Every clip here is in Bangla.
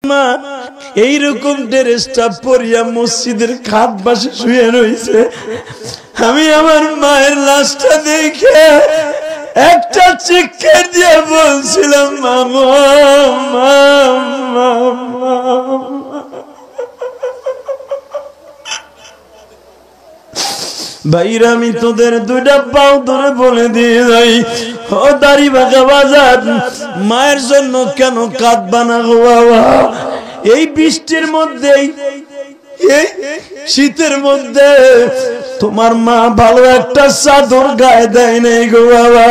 মা এইরকম ড্রেসটা পরিয়া মসজিদের খাট বাসে শুয়ে রয়েছে। আমি আমার মায়ের লাশটা দেখে একটা চিৎকার দিয়ে বলছিলাম, ভাইরা আমি তোদের দুইটা পাও ধরে বলে দিয়ে যাই, ও দাড়ি বাঁকা বাজার, মায়ের জন্য কেন কাঁদবা না গো বাবা? এই বৃষ্টির মধ্যে, এই শীতের মধ্যে তোমার মা ভালো একটা চাদর গায়ে দেয় নাই গো বাবা।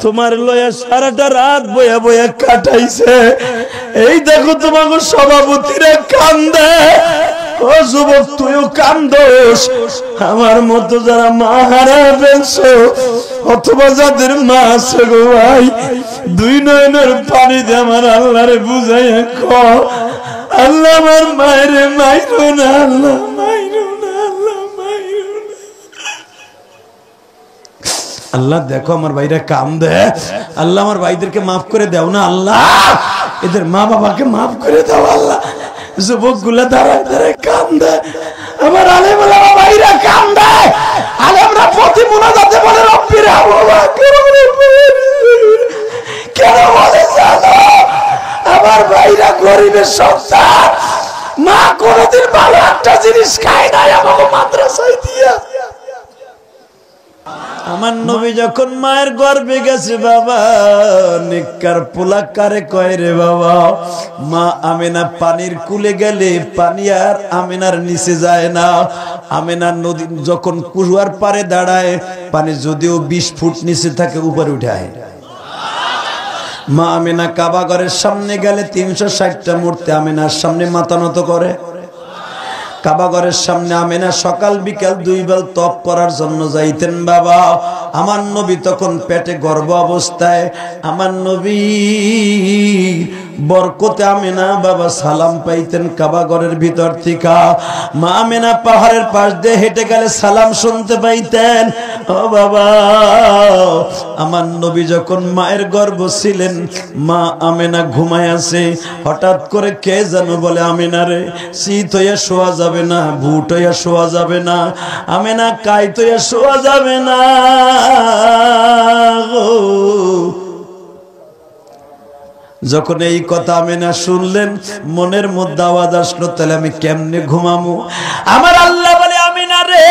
তোমার লয়া সারাটা রাত বয়া বয়া কাটাইছে। এই দেখো তোমাকে সভাপতিরা কান্দে, ও যুবক তুইও কান্দোস। আমার মতো যারা মা হারা ফেলছো অথবা যাদের মা আছে গো ভাই, দুই নয়নের পানি দিয়ে আমার আল্লাহরে বুঝাইয়া কও, আল্লাহ আমার মায়ের মাইরো না, আল্লাহ মাইরো না, আল্লাহ মাইরো না। আল্লাহ দেখো আমার ভাইরা কান্দে, আল্লাহ আমার ভাইদেরকে মাফ করে দাও না আল্লাহ, এদের মা বাবাকে মাফ করে দাও আল্লাহ। যুবক গুলা দাঁড়ায় দাঁড়ায় কান্দে, আমার আলেমরা ভাইরা কান্দে। আলেমরা প্রতি মুনাজাতে বলে রব্বির হামহুমা কেন বলে জানো? আমার ভাইরা গরিবের সন্তান, মা কোনদিন ভালো একটা জিনিস খায় নাই আমাকে মাদ্রাসায় দিয়া। আমার নবী যখন মায়ের গর্ভে গেছে বাবা, নিকার পোলা কারে কয় রে বাবা? মা আমেনা পানির কুলে গেলে পানি আর আমেনার নিচে যায় না। আমেনা নদী যখন কুয়ার পারে দাঁড়ায়, পানি যদিও 20 ফুট নিচে থাকে উপরে উঠে আয়। মা আমেনা কাবা ঘরের সামনে গেলে 360টা মূর্তি আমেনার সামনে মাথা নত করে। কাবা ঘরের সামনে আমেনা সকাল বিকাল 2 বেলা তপ করার জন্য যাইতেন বাবা। আমার নবী তখন পেটে গর্ভ অবস্থায়, আমার নবী বরকতে আমেনা বাবা সালাম পাইতেন কাবা ঘরের ভিতর থেকে। মা আমেনা পাহাড়ের পাশ দিয়ে হেঁটে গেলে সালাম শুনতে পাইতেন। ও বাবা, আমার নবী যখন মায়ের গর্ভ ছিলেন, মা আমেনা ঘুমায় আছে। হঠাৎ করে কে যেন বলে, আমেনা রে শীত হইয়া শোয়া যাবে না, ভুট হইয়া শোয়া যাবে না, আমেনা কাইত হইয়া শোয়া যাবে না। যখন এই কথা আমেনা শুনলেন, মনের মধ্যে আওয়াজ আসলো, তাহলে আমি কেমনে ঘুমামু? আমার আল্লাহ বলে, আমেনা রে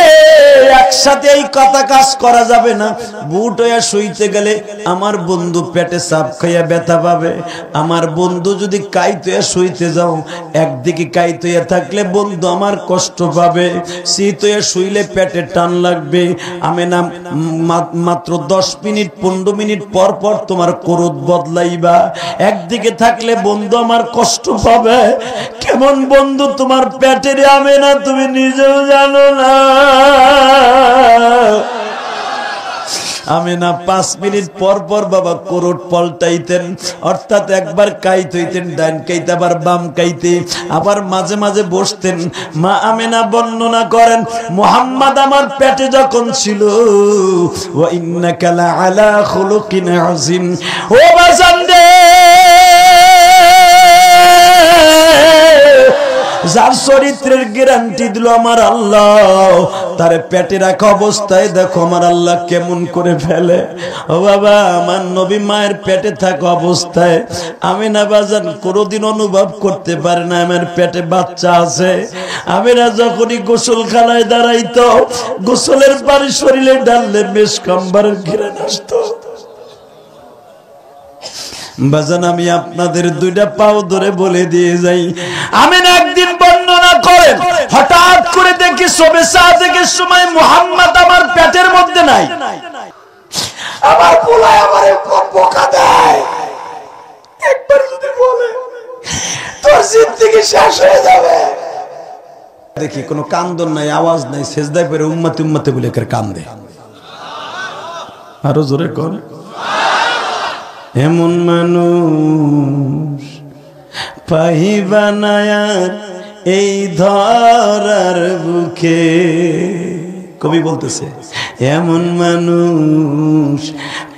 একসাথে এই কথা কাজ করা যাবে না। বুট হইয়া শুইতে গেলে আমার বন্ধু পেটে চাপ খাইয়া ব্যথা পাবে। আমার বন্ধু যদি কাইত হইয়া শুইতে যাও, একদিকে কাইত হইয়া থাকলে বন্ধু আমার কষ্ট পাবে, শীত হইয়া শুইলে পেটে টান লাগবে। আমেনা মাত্র 10 মিনিট 15 মিনিট পর পর তোমার করুত বদলাইবা। একদিকে থাকলে বন্ধু আমার কষ্ট পাবে। কেমন বন্ধু তোমার পেটের আমেনা তুমি নিজেও জানো না। আমেনা 5 মিনিট পর পর বাবা করুট পল্টাইতেন, অর্থাৎ একবার কাইত হইতেন ডান কাইতে, আবার বাম কাইতে, আবার মাঝে মাঝে বসতেন। মা আমেনা বর্ণনা করেন, মুহাম্মদ আমার পেটে যখন ছিল, ওয়া ইন্নাকা লা আলা খুলুকিন আযীম, ও বাজানদে যার চরিত্রের গ্যারান্টি দিল আমার আল্লাহ, তার পেটে রাখা অবস্থায় দেখো আমার আল্লাহ কেমন করে ফেলে। ও বাবা, আমার নবী মায়ের পেটে থাকা অবস্থায় আমেনা বাজান কোনোদিন অনুভব করতে পারে না আমার পেটে বাচ্চা আছে। আমেনা যখনই গোসলখানায় দাঁড়াইতো, গোসলের পানি শরীরে ঢাললে মেশকাম্বারের ঘিরান আসতো। বাজান আমি আপনাদের 2টা পাও ধরে বলে দিয়ে যাই, আমেনা একদিন বর্ণনা করেন, হঠাৎ করে দেখি সবে সাজেকের সময় মুহাম্মদ আমার পেটের মধ্যে নাই। আমার পোলায় আমারে কোন বোকা দেয়, একবার যদি বলে তোর জিন্দেগি শেষ হয়ে যাবে। দেখি কোনো কান্দন নাই, আওয়াজ নাই, সেজদায় পড়ে উম্মতে উম্মতে বলে কান্দে। আরো জোরে কর। এমন মানুষ পাইবা না আর এই ধরার বুকে। কবি বলতেছে, এমন মানুষ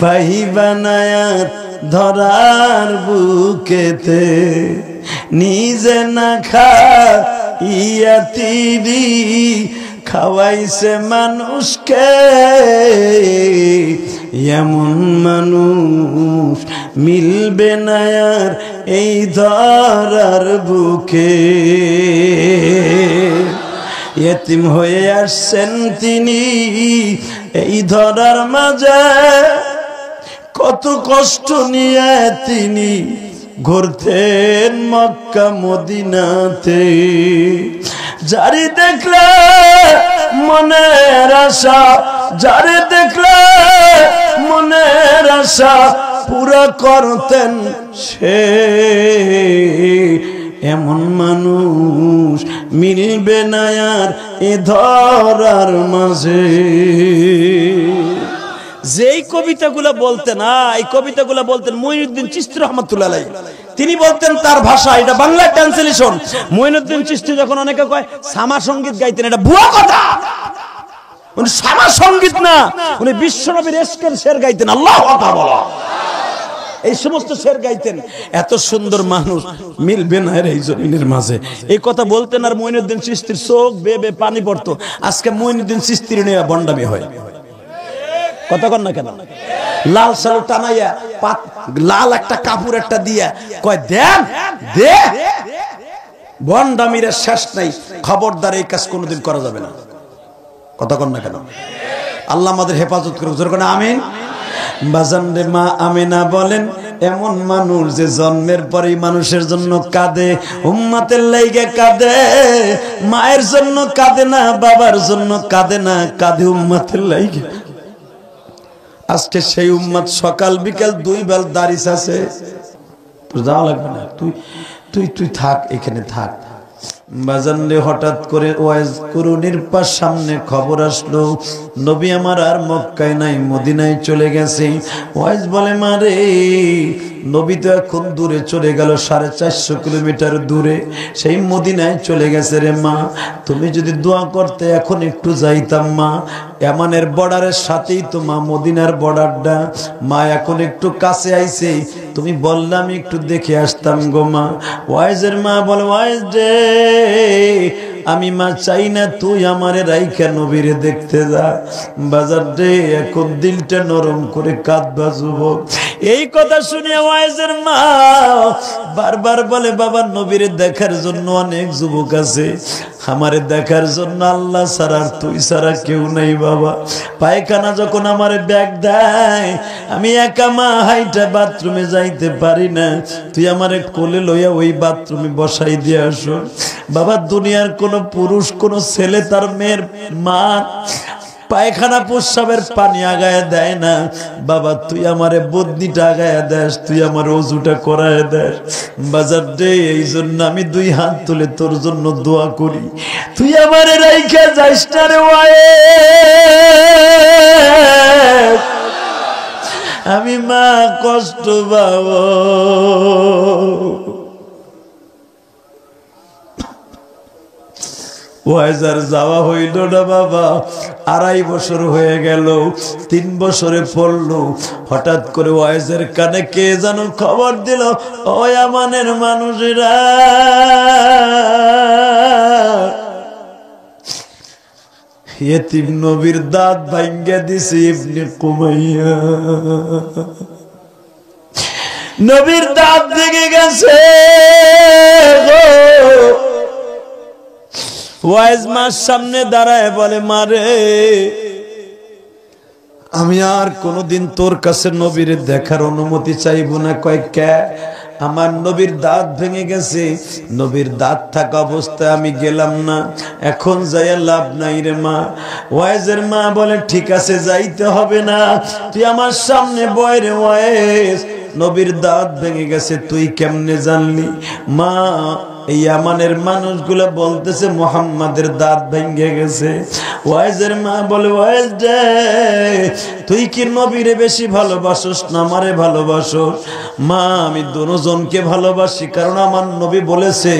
পাইবা না আর ধরার বুকেতে, নিজে না খাইয়া তিনি খাওয়াইছে মানুষকে, এমন মানুষ মিলবে না আর এই ধরার বুকে। এতিম হয়ে আসছেন তিনি এই ধরার মাঝে, কত কষ্ট নিয়ে তিনি ঘুরতেন মক্কা মদিনাতে। যারে দেখলে মনের আশা, যারে দেখলে মনের আশা পুরা করতেন সে, এমন মানুষ মিলবে না আর এ ধরার মাঝে। যেই কবিতাগুলো বলতেন, এই কবিতাগুলো বলতেন মঈনুদ্দিন চিশতি রহমাতুল্লাহ আলাইহি। তিনি বলতেন তার ভাষা, এটা বাংলা ট্রান্সলেশন। মঈনুদ্দিন চিশতি যখন অনেকে কয় সামা সঙ্গীত গাইতেন, এটা ভুয়া কথা। উনি সামা সঙ্গীত না, উনি বিশ্বনবীর ইশকের শের গাইতেন। আল্লাহু আকবার বলো। এই সমস্ত শের গাইতেন। এত সুন্দর মানুষ মিলবে না এই জমিনের মাঝে, এই কথা বলতেন। আর মঈনুদ্দিন চিশতির চোখ বেয়ে বেয়ে পানি পড়তো। আজকে মঈনুদ্দিন চিশতির নিয়ে বন্ডামি হয়, কথা কন না কেন? লাল সালু টানাইয়া লাল একটা কাপড় একটা দিয়া কয় দেন দে, বন্ডামির শেষ নাই। খবরদার এই কাজ কোনোদিন করা যাবে না, কথা কন না কেন? আল্লাহ আমাদের হেফাজত করুক, জোরে কোন আমিন। বাজান রে মা আমিনা বলেন, এমন মানুষ যে জন্মের পরেই মানুষের জন্য কাঁদে, উম্মতের লাইগে কাঁদে, মায়ের জন্য কাঁদে না, বাবার জন্য কাঁদে না, কাঁদে উম্মতের লাইগে। আজকে সেই উম্মত সকাল বিকাল দুই বেল দাঁড়িয়ে আছে। তোর যাওয়া লাগবে না, তুই থাক, এখানে থাক। বাজান রে হঠাৎ করে ওয়াইজ কুরুনির পাশ সামনে খবর আসলো নবী আমার আর মক্কায় নাই, মদিনায় চলে গেছে। ওয়াইজ বলে মারে নবী তো এখন দূরে চলে গেল, 450 কিলোমিটার দূরে, সেই মদিনায় চলে গেছে রে মা। তুমি যদি দোয়া করতে এখন একটু যাইতাম মা। ইয়ামানের বর্ডারের সাথেই তো মা মদিনার বর্ডারটা, মা এখন একটু কাছে আইছে, তুমি বললে আমি একটু দেখে আসতাম গো মা। ওয়াইজের মা বলে, ওয়াইজ রে আমি মা চাই না তুই আমারে রাইখা নবীরে দেখতে যা। বাজার রে এখন দিলটা নরম করে কাঁদবা যুবক। এই কথা শুনে ওয়াইজের মা বারবার বলে, বাবা নবীরে দেখার জন্য অনেক যুবক আছে, আমারে দেখার জন্য আল্লাহ ছাড়া তুই ছাড়া কেউ নাই বাবা। পায়খানা যখন আমারে ব্যাগ দেয়, আমি একা মা হাইটা বাথরুমে যাইতে পারি না, তুই আমারে কোলে লইয়া ওই বাথরুমে বসাই দিয়ে আসো বাবা। দুনিয়ার কোন পুরুষ কোন ছেলে তার মেয়ের মা পায়খানা প্রস্রাবের পানি আগায় দেয় না বাবা, তুই আমারে বদনিটা আগায় দেস, তুই আমার ওযুটা করায় দেস বাজার দে। এই জন্য আমি দুই হাত তুলে তোর জন্য দোয়া করি, তুই আমারে রাইখা যাইস না রে ওয়াইজ, আমি মা কষ্ট পাবো। ওয়াইজার যাওয়া হইল না বাবা, 2.5 বছর হয়ে গেল, 3 বছরে পড়লো। হঠাৎ করে ওয়াইজের কানে কে যেন খবর দিল, ও ইয়ামানের মানুষেরা ইতিম নবীর দাঁত ভাঙ্গা দিছে ইবনে কুমাইয়া, নবীর দাঁত ভেঙে গেছে। ওয়াইজ মার সামনে দাঁড়ায় বলে, মারে আমি আর কোনদিন তোর কাছে নবীর দেখার অনুমতি চাইব না। কয় কে? আমার নবীর দাঁত ভেঙে গেছে, নবীর দাঁত থাকা অবস্থায় আমি গেলাম না, এখন যাইয়া লাভ নাই রে মা। ওয়াইজের মা বলে, ঠিক আছে যাইতে হবে না, তুই আমার সামনে বয় রে ওয়াইজ, নবীর দাঁত ভেঙে গেছে তুই কেমনে জানলি? মা এই ইয়ামানের মানুষগুলো বলতেছে মুহাম্মাদের দাঁত ভেঙে গেছে। ওয়াইজের মা বলে, ওয়াইজ রে তুই কি নবীরে বেশি ভালোবাসোস না আমারে ভালোবাসোস? মা আমি দুজনকে ভালোবাসি, কারণ আমার নবী বলেছে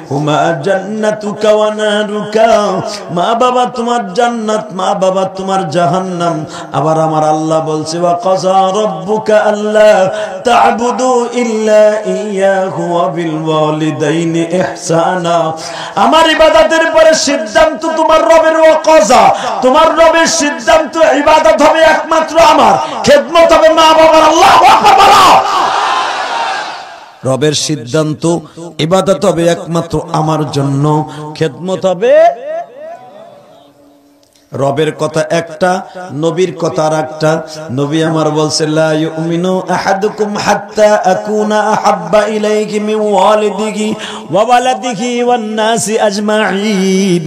হুমা জান্নাতুকা ওয়া নারুকা, মা বাবা তোমার জান্নাত, মা বাবা তোমার জাহান্নাম। আবার আমার আল্লাহ বলছে ওয়া কাযা রাব্বুকা আল্লা তা'বুদু ইল্লা ইয়াহু ওয়া বিল ওয়ালিদাইনি ইহসানা। আমার ইবাদতের পরে সিদ্ধান্ত তোমার রবের, ওয়া কাযা তোমার রবের সিদ্ধান্ত ইবাদত হবে একমাত্র আমার, খেদমত হবে মা বাবার। আল্লাহু আকবার বলো। রবের সিদ্ধান্ত ইবাদত হবে একমাত্র আমার জন্য, খেদমত হবে। রবের কথা একটা, নবীর কথা আরেকটা। নবী আমার বলছে লা ইউমিনু আহাদুকুম হাত্তা আকুনা আহাব্বা ইলাইহি মিন ওয়ালিদিহি ওয়া ওয়ালাদিহি ওয়ান নাসি আজমাইন।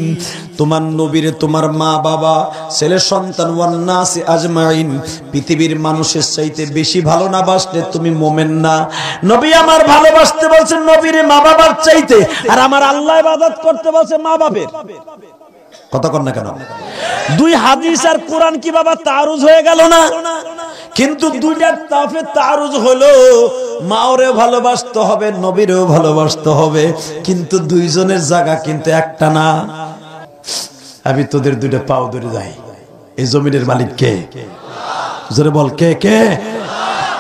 তোমার নবীরে তোমার মা বাবা, ছেলে সন্তান, ওয়ান নাসি আজমাইন, পৃথিবীর মানুষের চাইতে বেশি ভালো না বাসলে তুমি মুমিন না। নবী আমার ভালোবাসতে বলছেন নবীরে মা বাবার চাইতে, আর আমার আল্লাহ ইবাদত করতে বলছে মা বাবার। কথা কন না কেন? দুই হাদিস আর কোরআন কি বাবা তারুজ হয়ে গেল না? কিন্তু দুইটার তাফে তারুজ হলো। মাওরে ভালোবাসতে হবে, নবীরেও ভালোবাসতে হবে, কিন্তু দুইজনের জায়গা কিন্তু একটা না। আমি তোদের দুইটা পাও ধরে যাই, এই জমিনের মালিক কে? জোরে বল কে? কে?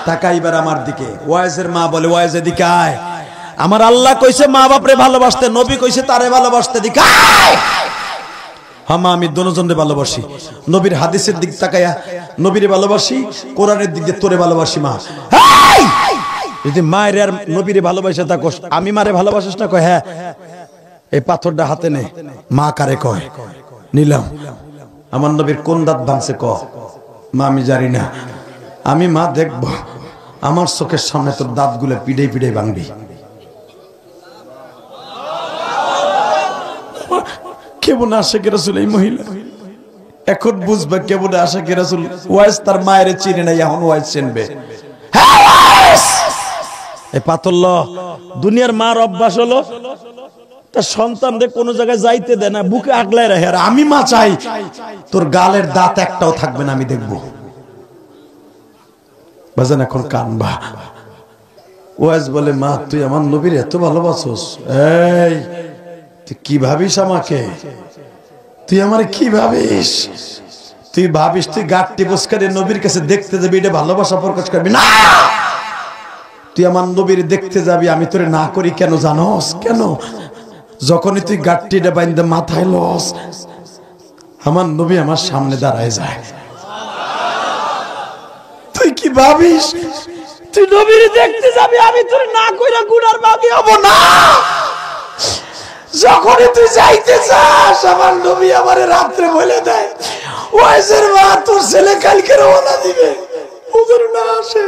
তাকাইবার আমার দিকে। ওয়াইজের মা বলে ওয়াইজের দিকে আয়। আমার আল্লাহ কইছে মা বাপরে ভালোবাসতে, নবী কইছে তারে ভালোবাসতে, দিকে আয়। হামা আমি দুজনকে ভালোবাসি, নবীর হাদিসের দিক তাকায়া নবীরে ভালোবাসি, কোরআনের দিক দিয়ে তোরে ভালোবাসি। মা যদি মায়ের আর নবীরে ভালোবাসে থাকো, আমি মারে ভালোবাসিস না? কয় হ্যাঁ। এই পাথরটা হাতে নে। মা কারে কয়? নিলাম। আমার নবীর কোন দাঁত ভাঙছে ক? মা আমি জানি না। আমি মা দেখব আমার চোখের সামনে তোর দাঁতগুলো পিড়ে পিড়ে ভাঙবি। কেমন আশিকে রাসূল এই মহিলা, এখন বুঝবে কেমন আশিকে রাসূল। ওয়াইস তার মায়ের চিনে না, এখন ওয়াইস চিনবে। এই পাতল দুনিয়ার মার অভ্যাস হলো তার সন্তানদের কোন জায়গায় যাইতে দেয় না, বুকে আগলায় রাখে। আর আমি মা চাই তোর গালের দাঁত একটাও থাকবে না, আমি দেখবো। বাজান এখন কানবা। ওয়াইস বলে মা তুই আমার নবীর এত ভালোবাসোস, এই তুই কি ভাবিস আমাকে? তুই আমার কি ভাবিস? তুই ভাবিস তুই গাঁটটি বসকারে নবীর কাছে দেখতে যাবি, এটা ভালোবাসা প্রকাশ করবি না। তুই আমার নবীর দেখতে যাবি, আমি তোরে না করি কেন জানোস? কেন? যখনই তুই গাঁটটিটা বাইন্দে মাথায় লস, আমার নবী আমার সামনে দাঁড়ায় যায়। তুই কি ভাবিস তুই নবীর দেখতে যাবি, আমি তোরে না কইরা গুনার বাগী হব না? যখনই তুই যাইতে চাস, আমার নবী আমারে রাত্রে বলে দেয় ওয়াইজের মা তোর ছেলে কালকে রওনা দিবে, ওদের না আসে।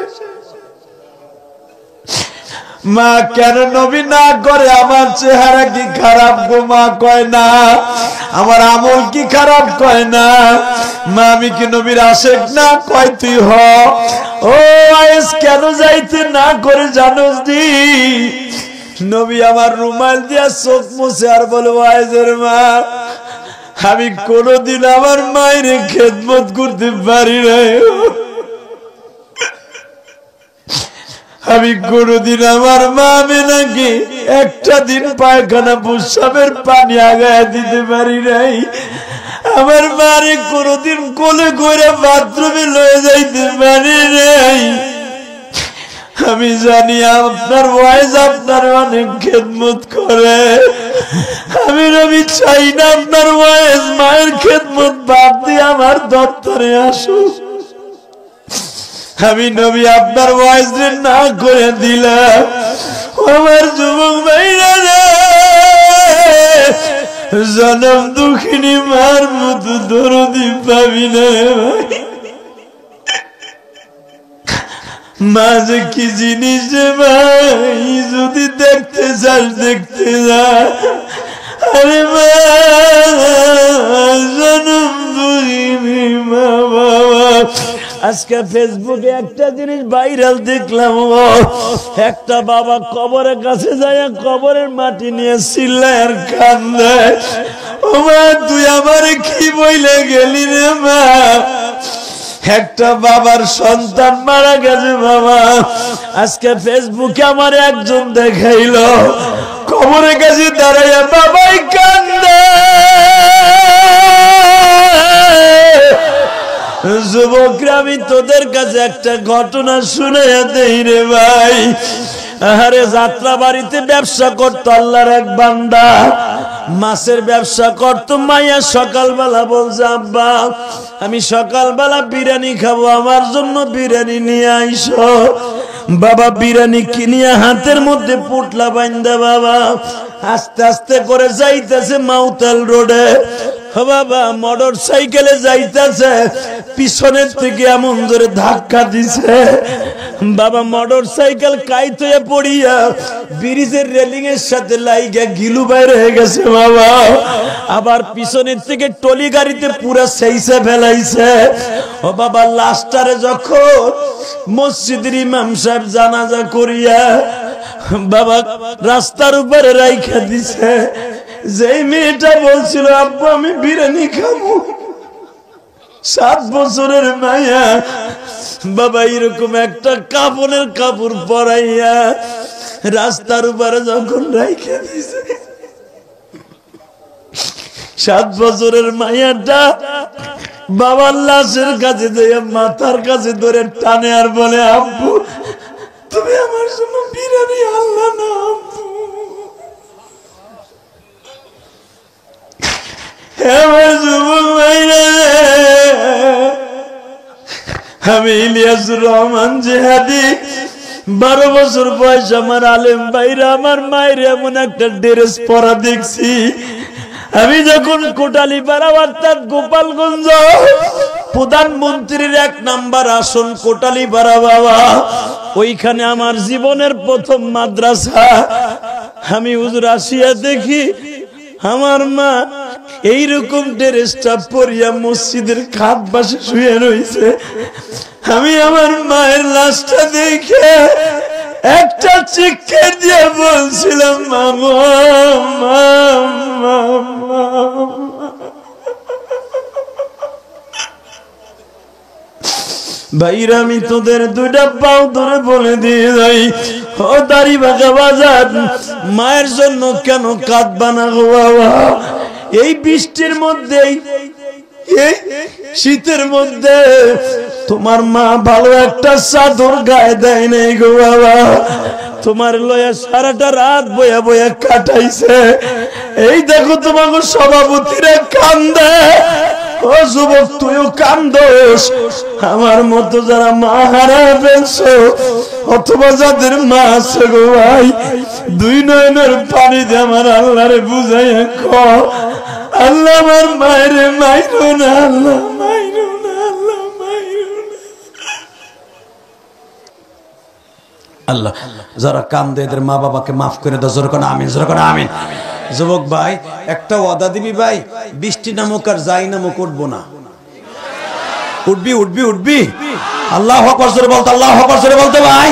মা কেন নবী না করে? আমার চেহারা কি খারাপ গো? মা কয় না। আমার আমল কি খারাপ? কয় না। মা আমি কি নবীর আশেক না? কয় তুই হ। ও ওয়াইজ কেন যাইতে না করে জানোস দি? নবী আমার রুমাল দিয়া চোখ মুছে আর বলে ওয়াইজের মা আমি কোনদিন আমার মায়ের খেদমত করতে পারি না, আমি কোনদিন আমার মা নাকি একটা দিন পায়খানা প্রস্রাবের পানি আগায় দিতে পারি নাই, আমার মারে কোনদিন কোলে করে বাথরুমে লয়ে যাইতে পারি নাই। আমি জানি আপনার ওয়াইজ আপনার অনেক খেদমত করে, আমি নবী চাই না আপনার ওয়াইজ মায়ের খেদমত বাদ দিয়ে আমার দপ্তরে আসুক। আমি নবী আপনার ওয়াইজ না করে দিলাম। আমার যুবক ভাইরা রে, জনম দুঃখিনী মার মতো দরদি পাবি না। মা যে কি জিনিস ভাই, যদি দেখতে চাস দেখতে যা। আরে মা জনম দুঃখিনী মা বাবা। আজকে ফেসবুকে একটা জিনিস ভাইরাল দেখলাম, একটা বাবা কবরের কাছে যায়, কবরের মাটি নিয়ে চিল্লায় আর কান্দে, ও মা তুই আমারে কি বইলে গেলি রে মা? একটা বাবার সন্তান মারা গেছে বাবা। আজকে ফেসবুকে আমার একজন দেখাইলো কবরের কাছে দাঁড়াইয়া বাবাই কান্দে। যুবকরা আমি তোদের কাছে একটা ঘটনা শুনাইয়া দেই রে ভাই। আরে যাত্রা বাড়িতে ব্যবসা করতো আল্লাহর এক বান্দা, মাছের ব্যবসা করতো। মাইয়া সকালবেলা বলছে আব্বা আমি সকালবেলা বিরিয়ানি খাবো, আমার জন্য বিরিয়ানি নিয়ে আইসো। বাবা বিরিয়ানি কিনিয়া হাতের মধ্যে পুটলা বাইন্দা বাবা আস্তে আস্তে করে যাইতেছে মাউতাল রোডে। বাবা মোটর সাইকেলে যাইতেছে, পিছনের থেকে এমন জোরে ধাক্কা দিছে বাবা মোটর সাইকেল কাইত হয়ে পড়িয়া ব্রিজের রেলিং এর সাথে লাইগা গিলু বাইরে হয়ে গেছে বাবা। আবার পিছনের থেকে টলি গাড়িতে পুরা সেইসে ফেলাইছে। ও বাবা লাস্টারে যখন মসজিদের ইমাম সাহেব জানাজা করিয়া বাবা রাস্তার উপরে রাইখা দিছে, যেই মেয়েটা বলছিল আব্বু আমি বিরিয়ানি খাবো, 7 বছরের মাইয়া বাবা এরকম একটা কাপড়ের কাপড় পরাইয়া রাস্তার উপরে যখন রাইখা দিছে, 7 বছরের মাইয়াটা বাবার লাশের কাছে দিয়ে মাথার কাছে ধরে টানে আর বলে আব্বু তুমি আমার জন্য বিরিয়ানি আনলা না আব্বু। আমি ইলিয়াসুর রহমান জিহাদি, 12 বছর বয়স আমার আলেম ভাইরা আমার মায়ের এমন একটা ড্রেস পরা দেখছি। আমি যখন কোটালীপাড়া অর্থাৎ গোপালগঞ্জ প্রধানমন্ত্রীর 1 নাম্বার আসন কোটালীপাড়া বাবা, ওইখানে আমার জীবনের প্রথম মাদ্রাসা। আমি হুজুর আসিয়া দেখি আমার মা এইরকম ড্রেসটা পরিয়া মসজিদের খাট পাশে শুয়ে রয়েছে। আমি আমার মায়ের লাশটা দেখে একটা চিৎকার দিয়ে বলছিলাম মামা মামা। ভাইরা আমি তোদের 2টা পাও ধরে বলে দিয়ে যাই, ও দাড়ি বাঁকা বাজার মায়ের জন্য কেন কাঁদবা না গো বাবা? এই বৃষ্টির মধ্যে এই শীতের মধ্যে তোমার মা ভালো একটা চাদর গায়ে দেয় নাই গো বাবা, তোমার লয়া সারাটা রাত বয়া বয়া কাটাইছে। এই দেখো তোমাকে সভাপতিরা কান্দে, ও যুবক তুইও কান্দোস। আমার মতো যারা মা হারা ফেলছো অথবা যাদের মা আছে গো ভাই, 2 নয়নের পানি দিয়ে আমার আল্লাহরে বুঝাইয়া কো আল্লাহ আমার মায়ের মাইরো না, আল্লাহ মাইরো না, আল্লাহ মাইরো না। আল্লাহ যারা কান্দে এদের মা বাবাকে মাফ করে দাও, জোরে কোন আমিন, জোরে কোন আমিন। যুবক ভাই একটা ওয়াদা দিবি ভাই, বৃষ্টি নামক আর যাই নামক উঠবো না। উঠবি উঠবি উঠবি, আল্লাহু আকবার জোরে বলতে, আল্লাহু আকবার জোরে বলতে ভাই।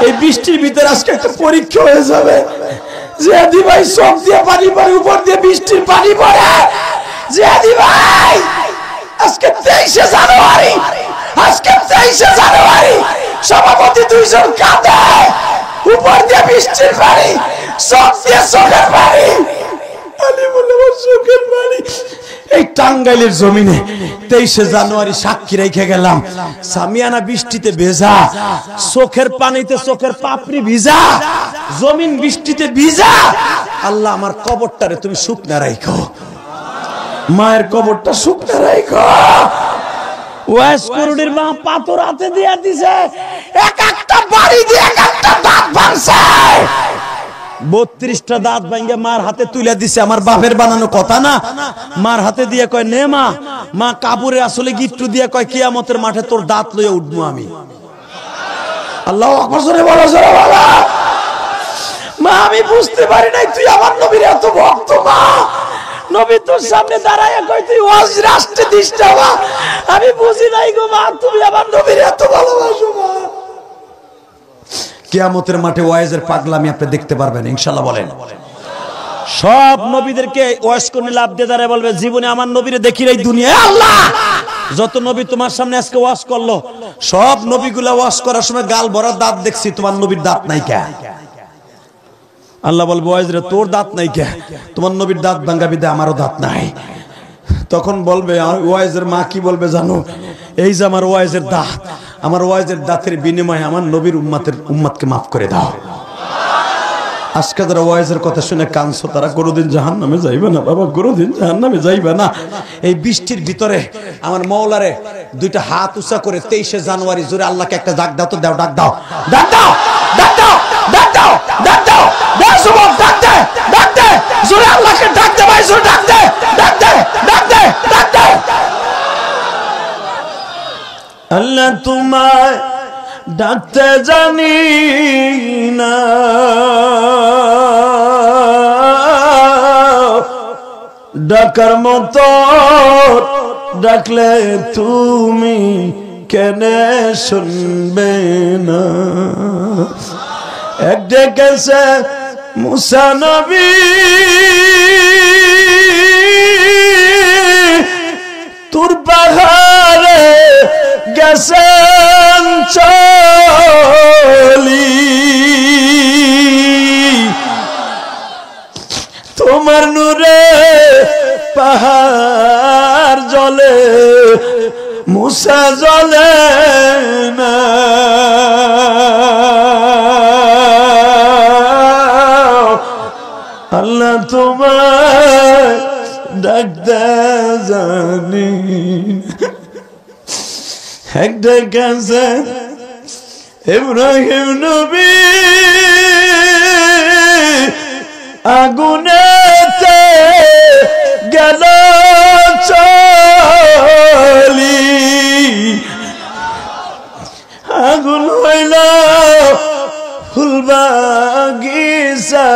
এই বৃষ্টির ভিতরে আজকে একটা পরীক্ষা হয়ে যাবে। জিহাদি ভাই সব দিয়ে পানি পড়ে, উপর দিয়ে বৃষ্টির পানি পড়ে। জিহাদি ভাই আজকে 23শে জানুয়ারি, আজকে 23শে জানুয়ারি সভাপতি 2 জন কাঁদে, উপর দিয়ে বৃষ্টির পানি, সব দিয়ে চোখের পানি। আলী বলে আমার চোখের পানি। এই টাঙ্গাইলের জমিনে 23শে জানুয়ারি সাক্ষী রেখে গেলাম, সামিয়ানা বৃষ্টিতে ভেজা, চোখের পানিতে চোখের পাপড়ি ভিজা, জমিন বৃষ্টিতে ভিজা। আল্লাহ আমার কবরটারে তুমি শুকনা রাখো, মায়ের কবরটা শুকনা রাখো। ওয়াইস করুণের মা পাথর হাতে দিয়ে দিছে, এক একটা বাড়ি দিয়ে এক একটা দাঁত ভাঙছে, 32টা দাঁত ভাঙে মার হাতে তুলে দিছে। আমার বাপের বানানো কথা না, মার হাতে দিয়ে কয় নে মা, মা কাপড়ে আসলে গিফট দিয়ে কয় কিয়ামতের মাঠে তোর দাঁত লইয়া উঠবো আমি। আল্লাহু আকবার জোরে বলো, জোরে বলো। মা আমি বুঝতে পারি নাই তুই আমার নবীর এত ভক্ত। মা নবী তোর সামনে দাঁড়ায় কই তুই ওয়াজ রাষ্ট্রে দিস না, আমি বুঝি নাই গো মা তুমি আমার নবীর এত ভালোবাসো। মা কিয়ামতের মাঠে ওয়াইজের পাগলামি আপনি দেখতে পারবেন ইনশাআল্লাহ। বলেন সব নবীদেরকে ওয়াজ করে লাভ দিয়ে দাঁড়ায় বলবে জীবনে আমার নবীরে দেখি নাই দুনিয়ায়। আল্লাহ যত নবী তোমার সামনে আজকে ওয়াজ করলো, সব নবীগুলা ওয়াজ করার সময় গাল ভরা দাঁত দেখছি, তোমার নবীর দাঁত নাই কে? আল্লাহ বলবে ওয়াইজরে তোর দাঁত নাই কে? তোমার নবীর দাঁত ভাঙা বিদে আমারও দাঁত নাই। তখন বলবে ওয়াইজের মা কি বলবে জানো? এই যে আমার ওয়াইজের দাঁত, আমার ওয়াইজের দাঁতের বিনিময়ে আমার নবীর উম্মতকে মাফ করে দাও। আজকে যারা ওয়াইজের কথা শুনে কাঁদছো তারা কোনোদিন জাহান্নামে যাইবে না বাবা, কোনোদিন জাহান্নামে যাইবে না। এই বৃষ্টির ভিতরে আমার মওলারে দুইটা হাত উঁচা করে 23শে জানুয়ারি জোরে আল্লাহকে একটা ডাক দাও তো, দাও, ডাক দাও, ডাক দাও, ডাক দাও, ডাক দাও, ডাক দাও, দাও যুবক, ডাক দে, ডাক দে, জোরে আল্লাহকে ডাক দে ভাই, জোরে ডাক দে, ডাক দে, ডাক দে, ডাক দে। আল্লাহ তোমায় ডাকতে জানি না, ডাকার মতো ডাকলে তুমি কেনে শুনবে না। এক ডেকেছে মুসা নবী, তোর পাহাড়ে গেছেন চলি, তোমার নূরে পাহাড় জ্বলে, মুসা জ্বলে না। আল্লাহ তোমায় ডাকতে জানি। একটা কাছে ইব্রাহিম নবী আগুনেতে গেল চলি, আগুন হইল ফুল বাগিচা,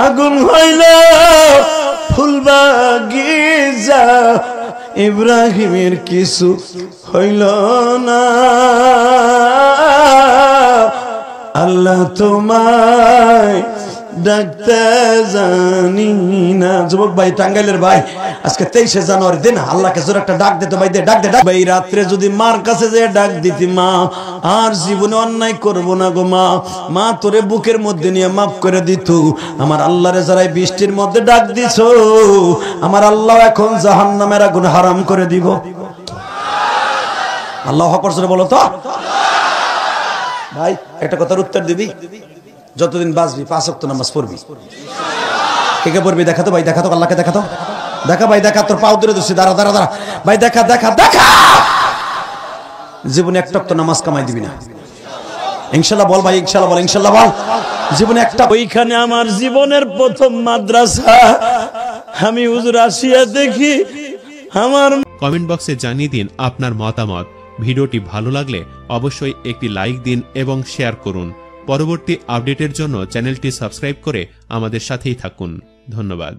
আগুন হইল ফুল বাগিচা, ইব্রাহিমের কিছু হইল না। আল্লাহ তোমায় ডাকতে জানি না। যুবক ভাই, টাঙ্গাইলের ভাই, আজকে 23শে জানুয়ারি দিন আল্লাহকে জোর একটা ডাক দিতে ভাই, দে ডাক দে, ডাক ভাই। রাত্রে যদি মার কাছে যে ডাক দিতি, মা আর জীবনে অন্যায় করবো না গো মা, মা তোরে বুকের মধ্যে নিয়ে মাফ করে দিত। আমার আল্লাহরে যারাই বৃষ্টির মধ্যে ডাক দিছ, আমার আল্লাহ এখন জাহান্নামের আগুন হারাম করে দিব। আল্লাহু আকবার জোরে বলো তো ভাই। একটা কথার উত্তর দিবি, যতদিন বাঁচবি 5 ওয়াক্ত নামাজ পড়বি। কে কে পড়বি দেখাতো ভাই, দেখাতো, আল্লাহকে দেখাতো, দেখা ভাই, দেখা, তোর পাও ধরে ধরছি, দাঁড়া দাঁড়া দাঁড়া ভাই, দেখা দেখা দেখা। জীবনে একটা ওয়াক্ত নামাজ কামাই দিবি না ইনশাআল্লাহ, বল ভাই, ইনশাআল্লাহ বল, ইনশাআল্লাহ বল। জীবনে একটা, ওইখানে আমার জীবনের প্রথম মাদ্রাসা। আমি হুজুর আসিয়া দেখি আমার। কমেন্ট বক্সে জানিয়ে দিন আপনার মতামত। ভিডিওটি ভালো লাগলে অবশ্যই একটি লাইক দিন এবং শেয়ার করুন। পরবর্তী আপডেটের জন্য চ্যানেলটি সাবস্ক্রাইব করে আমাদের সাথেই থাকুন। ধন্যবাদ।